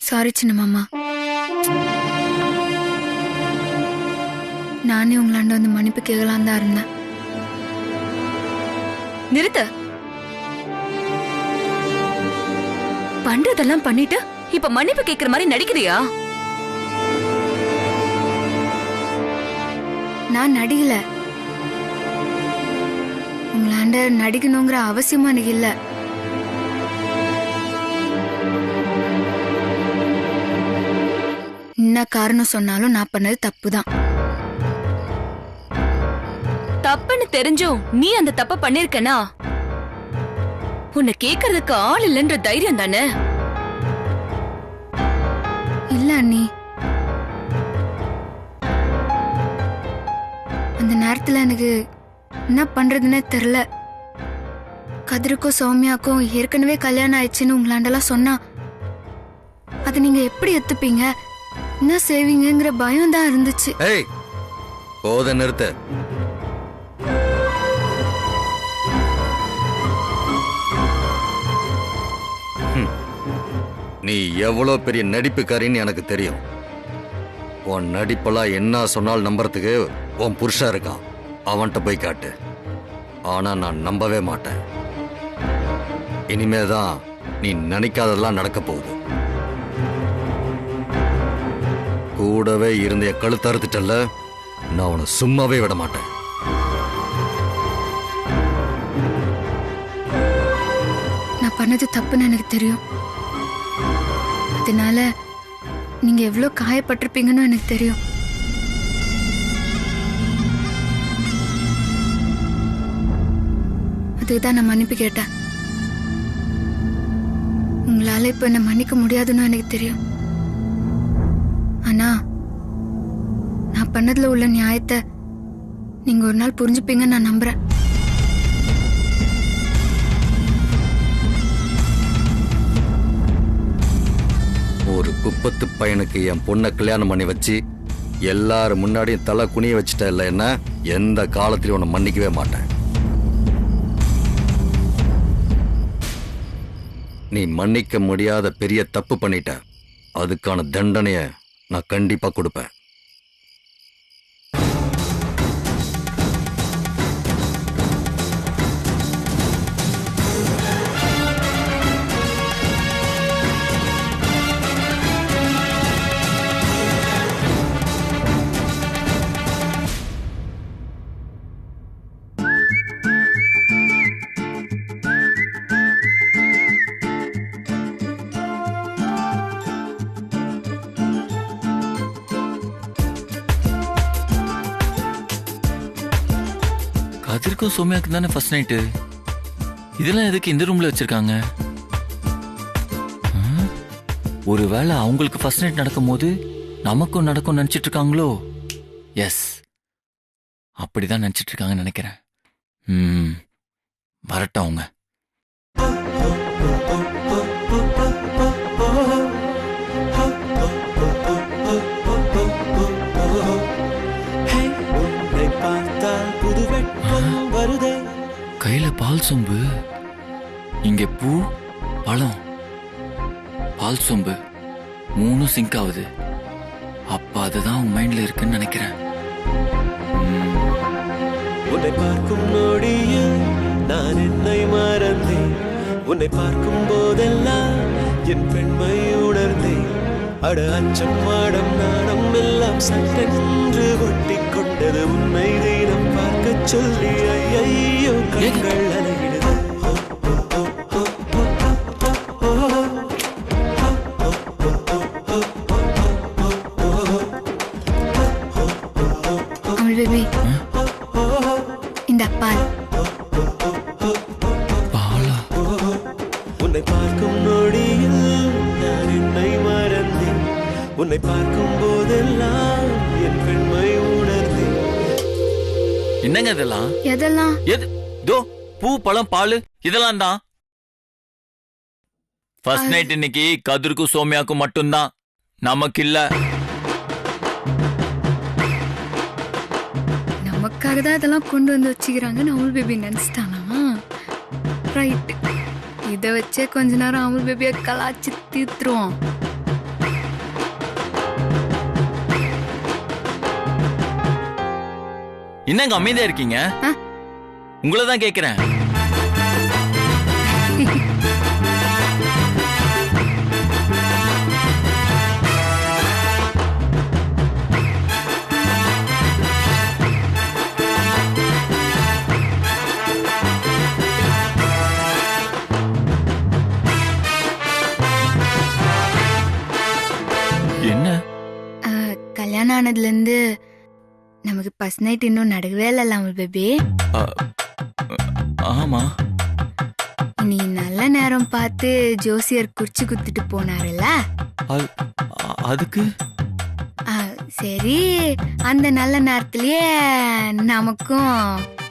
Sorry சின்ன மாமா. நானே உங்களாண்ட வந்து மன்னிப்பு கேட்கலாம் தான் இருந்தேன். நிறுத்த. பண்றதெல்லாம் பண்ணிட்டு இப்ப மன்னிப்பு கேக்குற மாதிரி நடிக்கிறியா? நான் நடிகல. உங்களாண்ட நடிக்கணுங்கிற அவசியமா எனக்கு இல்ல. என்ன காரணம் சொன்னாலும் நான் பண்ணது தப்புதான். தப்புன்னு தெரிஞ்சும் நீ அந்த தப்ப பண்ணிருக்கனா உன்னை கேக்குறதுக்கு ஆள் இல்லைன்ற தைரியம் தானே? இல்ல அண்ணி, அந்த நேரத்துல எனக்கு என்ன பண்றதுன்னே தெரியல. கதிருக்கும் சௌமியாக்கும் ஏற்கனவே கல்யாணம் ஆயிடுச்சுன்னு உங்களாண்டெல்லாம் சொன்னா அதை நீங்க எப்படி எடுத்துப்பீங்க, என்ன செய்வீங்கிற பயம் தான் இருந்துச்சு. போத நிறுத்த. நீ எவ்வளவு பெரிய நடிப்புக்காரின்னு எனக்கு தெரியும். உன் நடிப்பெல்லாம் என்ன சொன்னால் நம்புறதுக்கு உன் புருஷன் இருக்கான். அவன்கிட்ட போய் காட்டு. ஆனா நான் நம்பவே மாட்டேன். இனிமேதான் நீ நினைக்காதெல்லாம் நடக்க போகுது. கூடவே இருந்த கழுத்தறுத்துட்டல்ல, நான் உன்னை சும்மாவே விட மாட்டேன். நான் பண்ணது தப்புன்னு எனக்கு தெரியும். அதனால நீங்க எவ்வளவு காயப்பட்டிருப்பீங்கன்னு எனக்கு தெரியும். அதுக்குதான் நான் மன்னிப்பு கேட்டேன். உங்களால இப்ப என்ன மன்னிக்க முடியாதுன்னு எனக்கு தெரியும். ஆனா நான் பண்ணதுல உள்ள நியாயத்தை நீங்க ஒரு நாள் புரிஞ்சுப்பீங்கன்னு நான் நம்புறேன். ஒரு குப்பத்து பையனுக்கு என் பொண்ணை கல்யாணம் பண்ணி வச்சு எல்லாரும் முன்னாடியும் தலை குனிய வச்சுட்ட இல்ல, என்ன எந்த காலத்திலும் உன்னை மன்னிக்கவே மாட்டேன். நீ மன்னிக்க முடியாத பெரிய தப்பு பண்ணிட்ட. அதுக்கான தண்டனைய நான் கண்டிப்பா கொடுப்பேன். கதிர்க்கும் சோமியாக்கு தானே ஃபர்ஸ்ட் நைட்டு. இதெல்லாம் எதுக்கு இந்த ரூம்ல வச்சிருக்காங்க? ஒருவேளை அவங்களுக்கு ஃபர்ஸ்ட் நைட் நடக்கும் போது நமக்கும் நடக்கும் நினைச்சிட்டு இருக்காங்களோ? எஸ், அப்படிதான் நினைச்சிட்டு இருக்காங்கன்னு நினைக்கிறேன். வரட்டும் அவங்க. கையில பால் சொம்பு, இங்க பூ பழம், பால் சொம்பு மூணும் சிங்க் ஆகுது. அப்ப அதுதான் உன் மைண்ட்ல இருக்குன்னு நினைக்கிறேன். உன்னை பார்க்கும் நொடியில் நான் என்னை மறந்தேன். உன்னை பார்க்கும் போதெல்லாம் என் பெண்மை உணர்ந்தேன். அட அச்சம் மாடம் நாடம் எல்லாம் சட்டென்று ஒட்டி கொண்டது. உன்னை தினம் பார்க்க சொல்லி ஐயோ கண்கள் அலையிடுது. பேபி, இந்த பால். பாலா? உன்னை பார்க்கும் நொடியில் நான் என்னை மறந்தேன். உன்னை பார்க்கும் போதெல்லாம் என் பெண்மை உணர்ந்தேன். என்னங்க இதெல்லாம்? எதெல்லாம்? தோ பூ பழம் பால் இதெல்லாம் தான். ஃபர்ஸ்ட் நைட் இன்னைக்கு கதிர்க்கும் சோமியாக்கும் மட்டும்தான், நமக்கு இல்ல. நமக்காக தான் இதெல்லாம் கொண்டு வந்து வச்சுக்கிறாங்கன்னு அமுல் பேபி நினைச்சிட்டானா? ரைட், இதை வச்சே கொஞ்ச நேரம் அமுல் பேபியை கலாச்சி தீர்த்துருவோம். என்னங்க அமைதியா இருக்கீங்க? உங்களை தான் கேக்குறேன். என்ன? கல்யாணம் ஆனதுல இருந்து நமக்கு ஃபர்ஸ்ட் நைட் இன்னும் நடக்கவே இல்ல அமுல் பேபி. ஆமா. நீ நல்ல நேரம் பார்த்து ஜோசியர் குறிச்சு குத்துட்டு போனாருல்ல, அதுக்கு சரி அந்த நல்ல நேரத்திலேயே நமக்கும்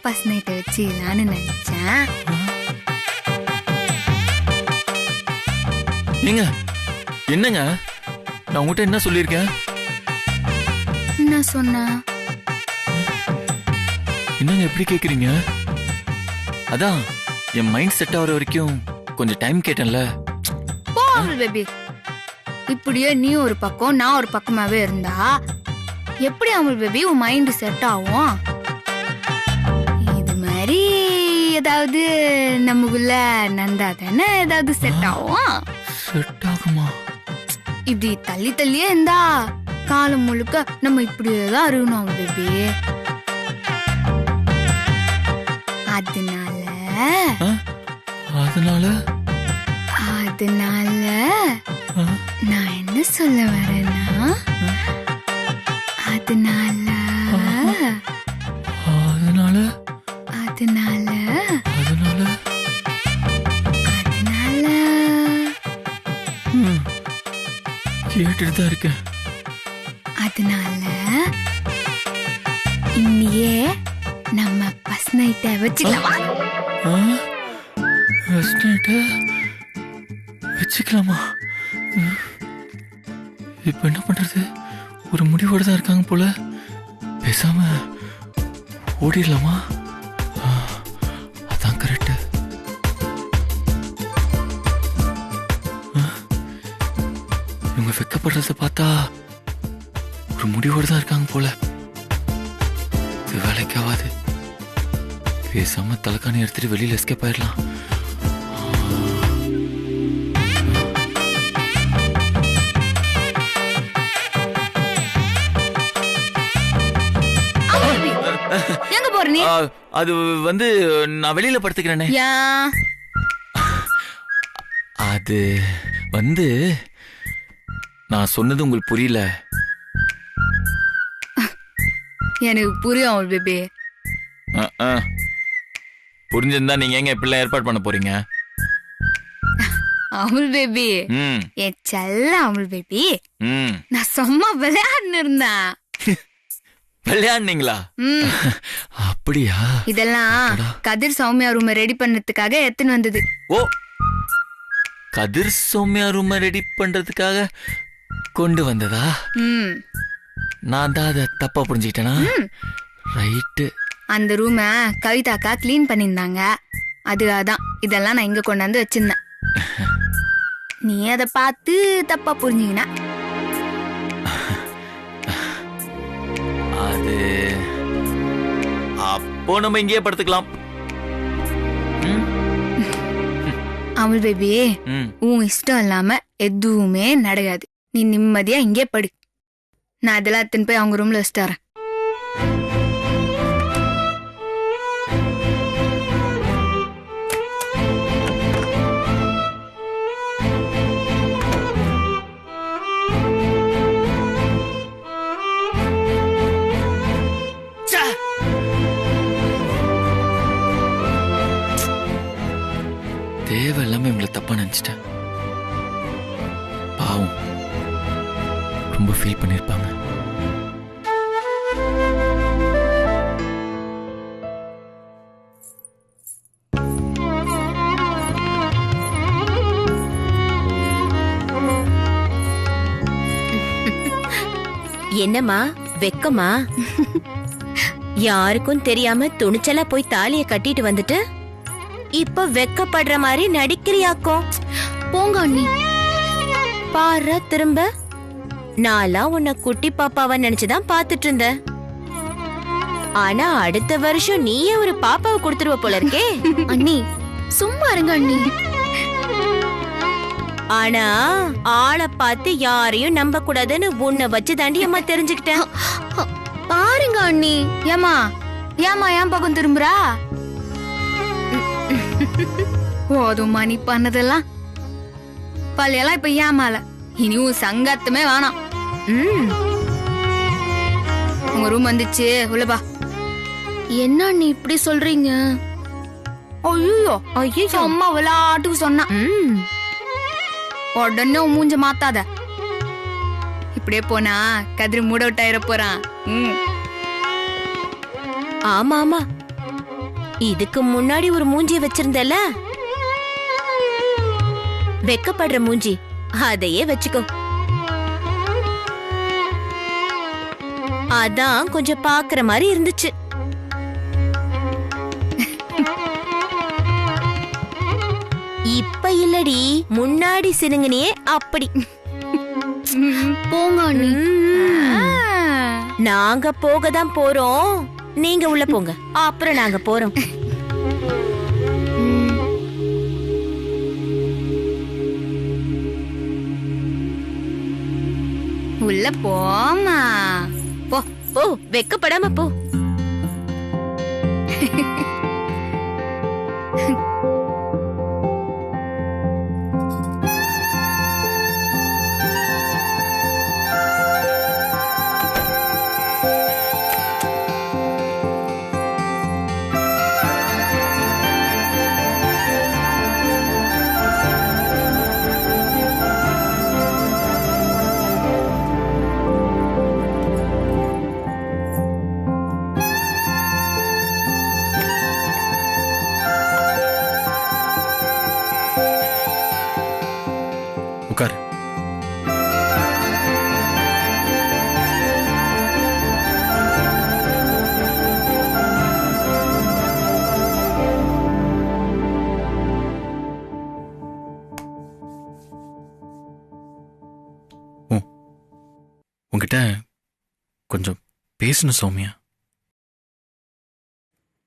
ஃபர்ஸ்ட் நைட்டை வச்சுக்கலான்னு நினைச்சேன். நீங்க என்னங்க, நான் உங்ககிட்ட என்ன சொல்லியிருக்கேன்? என்ன சொன்னா? என்னங்க எப்படி கேக்குறீங்க? அதான் என் மைண்ட் செட் ஆகிற வரைக்கும் கொஞ்சம் டைம் கேட்டேன்ல. போ அமுல் பேபி. இப்படியே நீ ஒரு பக்கம் நான் ஒரு பக்கமாவே இருந்தா எப்படி அமுல் பேபி உன் மைண்ட் செட் ஆகும்? இது மாதிரி ஏதாவது நமக்குள்ள நந்தா தானே ஏதாவது செட் ஆகும். செட் ஆகுமா? இப்படி தள்ளி தள்ளியே இருந்தா காலம் முழுக்க நம்ம இப்படியேதான் இருக்கணும் அமுல் பேபி. அதனால நான் என்ன சொல்ல வரேன்னா, அதனால கேட்டுட்டு தான் இருக்கேன். அதனால இன்னையே நம்ம ஃபர்ஸ்ட் நைட்டை வச்சுக்கலாம். ஃபர்ஸ்ட் நைட்டை வச்சுக்கலாமா? இப்ப என்ன பண்றது? ஒரு முடிவோட தான் இருக்காங்க போல. பேசாம ஓடிடலாமா? அதான் கரெக்ட். இவங்க வெக்கப்படுறத பார்த்தா ஒரு முடிவோட தான் இருக்காங்க போல. இது வேலைக்கு ஆகாது. பேசாம தலைக்காணி எடுத்துட்டு வெளியில எஸ்கேப் ஆயிடலாம். எங்க போற நீ? அது வந்து நான் வெளியில படுத்துக்கிறேனே. அது வந்து நான் சொன்னது உங்களுக்கு புரியல. எனக்கு புரியும் அமுல் பேபி. புரிஞ்சிருந்தா நீங்க எங்க இப்படிலாம் ஏற்பாடு பண்ண போறீங்க? அமுல் பேபி, என் செல்ல அமுல் பேபி, நான் சும்மா விளையாடுன்னு இருந்தேன். விளையாடுனீங்களா? அப்படியா? இதெல்லாம் கதிர் சௌமியா ரூம் ரெடி பண்ணதுக்காக எத்தனை வந்தது. ஓ, கதிர் சௌமியா ரூம் ரெடி பண்றதுக்காக கொண்டு வந்ததா? நான் தான் அதை தப்பா புரிஞ்சுக்கிட்டேனா? ரைட்டு. அந்த ரூம கவிதாக்கா கிளீன் பண்ணிருந்தாங்க. அதுதான் இதெல்லாம் நான் இங்க கொண்டாந்து வச்சிருந்தேன். நீ அதை பார்த்து தப்பா புரிஞ்சுக்கின. அது அப்போ நம்ம இங்கேயே படுத்துக்கலாம். அமுல் பேபி, உன் இஷ்டம் இல்லாம எதுவுமே நடக்காது. நீ நிம்மதியா இங்கே படு. நான் இதெல்லாம் எடுத்துன்னு போய் அவங்க ரூம்ல வச்சுட்டு வரேன். தேவை எல்லாமே உங்களை தப்பா நினைச்சிட்டேன். பாவம், ரொம்ப ஃபீல் பண்ணிருப்பாங்க. என்னம்மா வெக்கமா? யாருக்கும் தெரியாம துணிச்சலா போய் தாலிய கட்டிட்டு வந்துட்டு இப்ப வெக்கப்படுற மாதிரி நடிக்கிறியாக்கும். போங்க அண்ணி. பாரு திரும்ப. நான்லாம் உன்னை குட்டி பாப்பாவ நினைச்சுதான் பாத்துட்டு இருந்தேன். ஆனா அடுத்த வருஷம் நீயே ஒரு பாப்பாவை கொடுத்துருவ போல இருக்கே. அண்ணி சும்மா இருங்க அண்ணி. ஆனா ஆளை பார்த்து யாரையும் நம்ப கூடாதுன்னு உன்னை வச்சு தாண்டி அம்மா தெரிஞ்சுக்கிட்டேன். பாருங்க அண்ணி. ஏமா ஏன் பக்கம் திரும்புறா? போதும்மா நீ பண்ணதெல்லாம். பள்ளியெல்லாம் இப்ப ஏமால. இனியும் சங்கத்தமே வேணாம். உங்க ரூம் வந்துச்சு, உள்ளபா. என்ன நீ இப்படி சொல்றீங்க? ஐயோ ஐயோ, அம்மா விளையாட்டுக்கு சொன்னா. உடனே மூஞ்ச மாத்தாத. இப்படியே போனா கதிரி மூட விட்டாயிர போறான். ஆமா ஆமா, இதுக்கு முன்னாடி ஒரு மூஞ்சி வச்சிருந்தல, வெக்கப்படுற மூஞ்சி, அதையே வச்சுக்கோ. அதான் கொஞ்சம் பாக்குற மாதிரி இருந்துச்சு. இப்ப இல்லடி, முன்னாடி சினுங்கனியே அப்படி. போங்க அண்ணி. நாங்க போகதான் போறோம், நீங்க உள்ள போங்க, அப்புறம் நாங்க போறோம். உள்ள போமா. போ போ, வெக்கப்படாம போ. உட்கார். உன்கிட்ட கொஞ்சம் பேசணும் சௌமியா.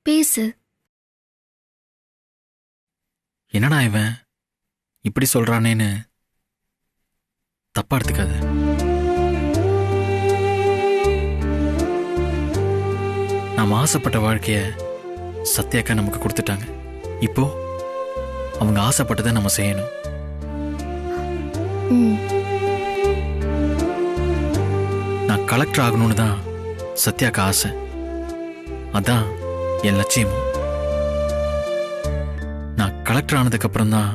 பேசு. என்னடா இவன் இப்படி சொல்றானேன்னு தப்பா எடுத்துக்காத. நாம் ஆசைப்பட்ட வாழ்க்கைய சத்யாக்கா நமக்கு கொடுத்துட்டாங்க. இப்போ அவங்க ஆசைப்பட்டதை நம்ம செய்யணும். நான் கலெக்டர் ஆகணும்னு தான் சத்யாக்கா ஆசை. அதான் என் லட்சியமும். நான் கலெக்டர் ஆனதுக்கு அப்புறம் தான்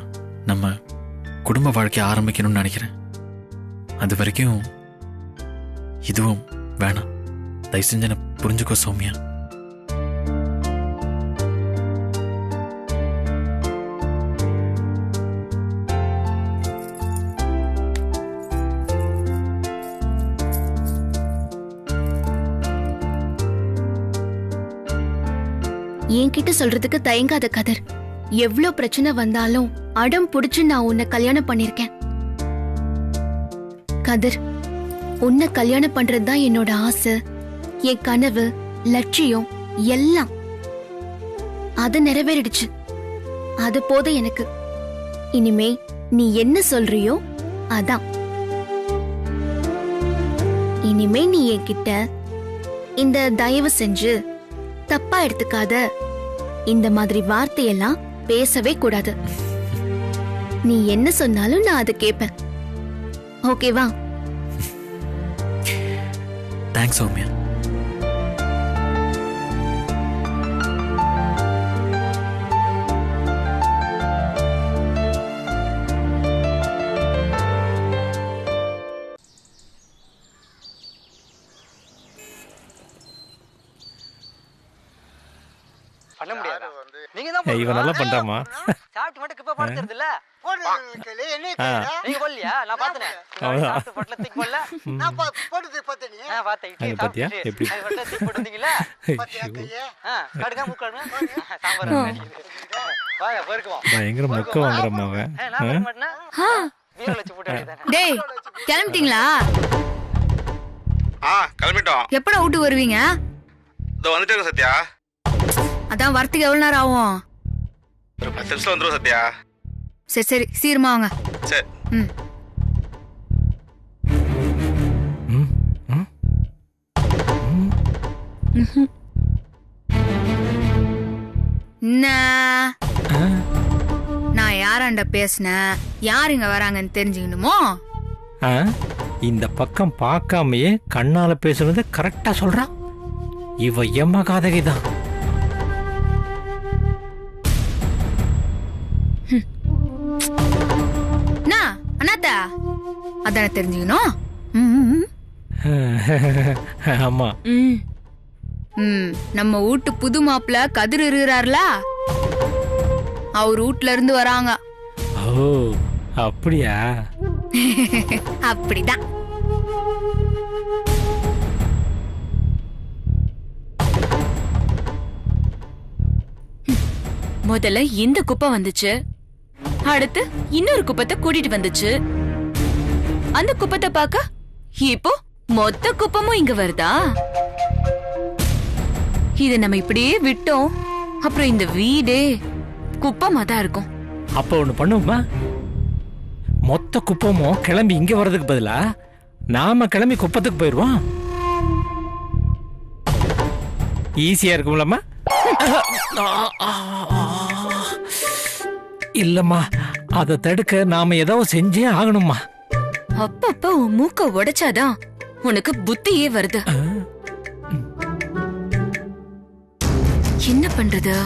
நம்ம குடும்ப வாழ்க்கையை ஆரம்பிக்கணும்னு நினைக்கிறேன். அது வரைக்கும் இதுவும் வேணாம். தயவு செஞ்சு என்ன புரிஞ்சுக்கோ சௌமியா. என்கிட்ட சொல்றதுக்கு தயங்காத கதர். எவ்ளோ பிரச்சனை வந்தாலும் அடம் புடிச்சு நான் உன்னை கல்யாணம் பண்ணிருக்கேன். கதர், உன்னை கல்யாணம் பண்றதுதான் என்னோட ஆசை, என் கனவு, லட்சியம் எல்லாம். அது நிறைவேறிடுச்சு. அது போதும் எனக்கு. இனிமே நீ என்ன சொல்றியோ அதான். இனிமே நீ என்கிட்ட இந்த தயவு செஞ்சு தப்பா எடுத்துக்காத, இந்த மாதிரி வார்த்தையெல்லாம் பேசவே கூடாது. நீ என்ன சொன்னாலும் நான் அதை கேட்பேன். ஓகேவா? தேங்க்ஸ் சௌமியா. பண்ண முடியாது. நீங்க தான் இவன் நல்லா பண்றாமா? சாப்பிட்டு மட்டும் கிப்ப படுத்துறது இல்ல. நீங்க போடலையா? நான் பார்த்தனே. சாப்பிட்டு பட்டல தூக்கி போடல. நான் போடுது பார்த்தனே. பார்த்தேன். பாத்தியா எப்படி பட்டல தூக்கி போடுறீங்களா? பாத்தியா கையே? கடுகா முக்கறனா? சாம்பார் வாங்க போறக்குமா. பயங்கர மொக்க வாங்குறமா அவன். நான் வர மாட்டேனா? வீரல வச்சு போட்டு அடிதானே. டேய், கிளம்பிட்டீங்களா? கிளம்பிட்டோம். எப்படா வீட்டுக்கு வருவீங்க? இதோ வந்துட்டே இருக்கேன் சத்யா. அதான் வரத்துக்கு எவ்வளவு நேரம் ஆகும்? ஒரு 10 நிமிஷம் வந்துடும் சத்யா. சரி சரி சீக்கிரமா வாங்க. சரி. ம். என்ன நான் யாராண்ட பேசினேன், யார் இங்க வராங்கன்னு தெரிஞ்சுக்கணுமோ? இந்த பக்கம் பார்க்காமயே கண்ணால பேசுறது கரெக்டா சொல்றா. இவ எம்ம காதகிதான். அண்ணாத்தா அதான தெரிஞ்சுக்கணும். ஆமா. நம்ம வீட்டு புது மாப்பிள்ள கதிர் இருக்கிறார்ல, அவர் வீட்ல இருந்து வராங்க. ஓ அப்படியா? அப்படிதான். முதல்ல இந்த குப்பை வந்துச்சு, அடுத்து இன்னொரு குப்பத்தை கூட்டிட்டு வந்துச்சு. அந்த குப்பத்தை பார்க்க இப்போ மொத்த குப்பமும் இங்க வருதா? இத நம்ம இப்படியே விட்டோம், அப்புறம் இந்த வீடே குப்பமா தான் இருக்கும். அப்ப ஒண்ணு பண்ணுவோமா, மொத்த குப்பமும் கிளம்பி இங்க வர்றதுக்கு பதிலா நாம கிளம்பி குப்பத்துக்கு போயிருவோம். ஈஸியா இருக்கும்லம்மா? இல்லம்மா, அதை தடுக்க நாம ஏதோ செஞ்சே ஆகணும்மா. அப்பப்ப உன் மூக்க உடைச்சாதான் உனக்கு புத்தியே வருது. என்ன பண்றது?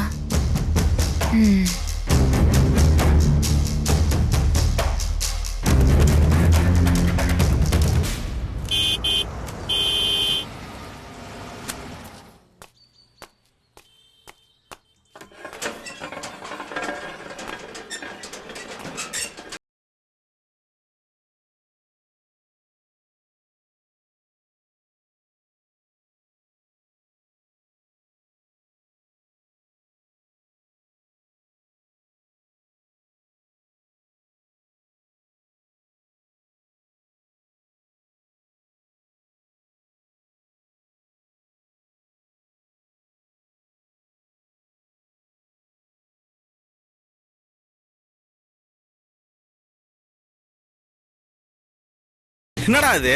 என்னடா இது?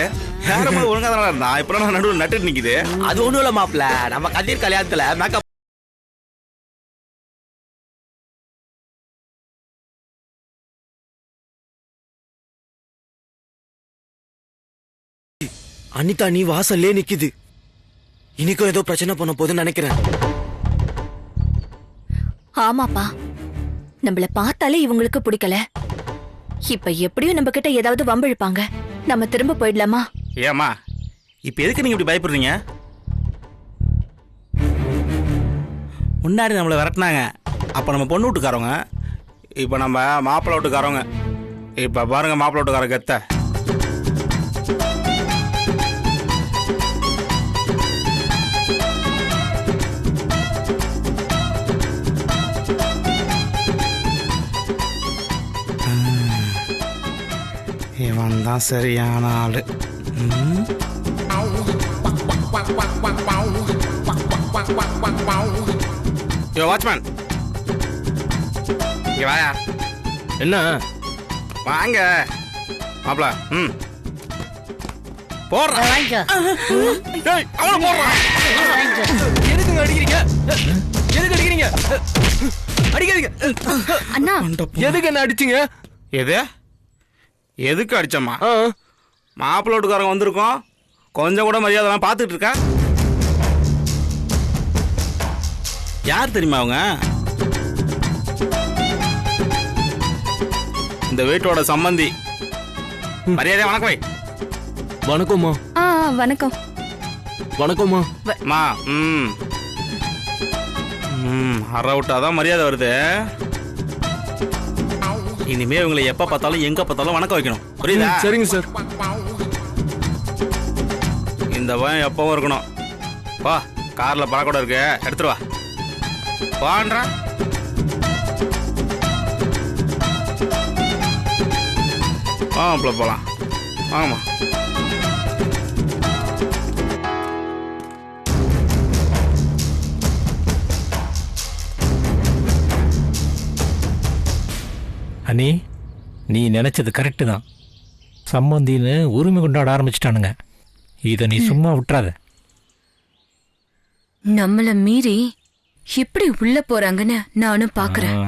யாரும் ஒழுங்கா தானே இருந்தா, இப்ப நான் நடுவில் நட்டு நிக்குது. அது ஒண்ணும் இல்ல மாப்பிள்ள, நம்ம கதிர் கல்யாணத்துல மேக்கப் அனிதா நீ வாசல்லே நிக்குது. இன்னைக்கும் ஏதோ பிரச்சனை பண்ண போதுன்னு நினைக்கிறேன். ஆமாப்பா, நம்மள பார்த்தாலே இவங்களுக்கு பிடிக்கல. இப்ப எப்படியும் நம்ம கிட்ட ஏதாவது வம்பிழுப்பாங்க. நம்ம திரும்ப போயிடலாமா? ஏமா இப்ப எதுக்கு நீங்க இப்படி பயப்படுறீங்க? முன்னாடி நம்மளை விரட்டினாங்க, அப்ப நம்ம பொண்ணு வீட்டுக்காரவங்க, இப்ப நம்ம மாப்பிள்ளை வீட்டுக்காரவங்க. இப்ப பாருங்க மாப்பிள்ளை வீட்டுக்கார கெத்த. இவன் தான் சரியான ஆளு. யோ வாட்ச்மேன், இங்க வாயா. என்ன? வாங்க மாப்பிள. போடுறேன். எதுக்குங்க அடிக்கிறீங்க? எதுக்கு அடிக்கிறீங்க? அடிக்காதீங்க அண்ணா. எதுக்கு என்ன அடிச்சீங்க? எது எதுக்கு அடிச்சம்மா? மாப்பிள்ளை வீட்டுக்காரங்க வந்திருக்கோம், கொஞ்சம் கூட மரியாதை பார்த்துட்டு இருக்க. யார் தெரியுமா அவங்க? இந்த வீட்டோட சம்பந்தி. மரியாதை வணக்கம் வை. வணக்கம்மா. வணக்கம். வணக்கம்மா. மா அற விட்டாதான் மரியாதை வருது. இனிமே இவங்களை எப்ப பார்த்தாலும் எங்க பார்த்தாலும் வணக்கம் வைக்கணும், புரியுதா? சரிங்க சார். இந்த பயம் எப்பவும் இருக்கணும். வா, கார்ல பழக்கூட இருக்கு, எடுத்துட்டு வா. வான்றா. போலாம். ஆமா. அனி நீ நினைச்சது கரெக்டு தான். சம்மந்தின்னு உரிமை கொண்டாட ஆரம்பிச்சிட்டானுங்க. இதை நீ சும்மா விட்டுறாத. நம்மள மீறி எப்படி உள்ள போறாங்கன்னு நானும் பாக்குறேன்.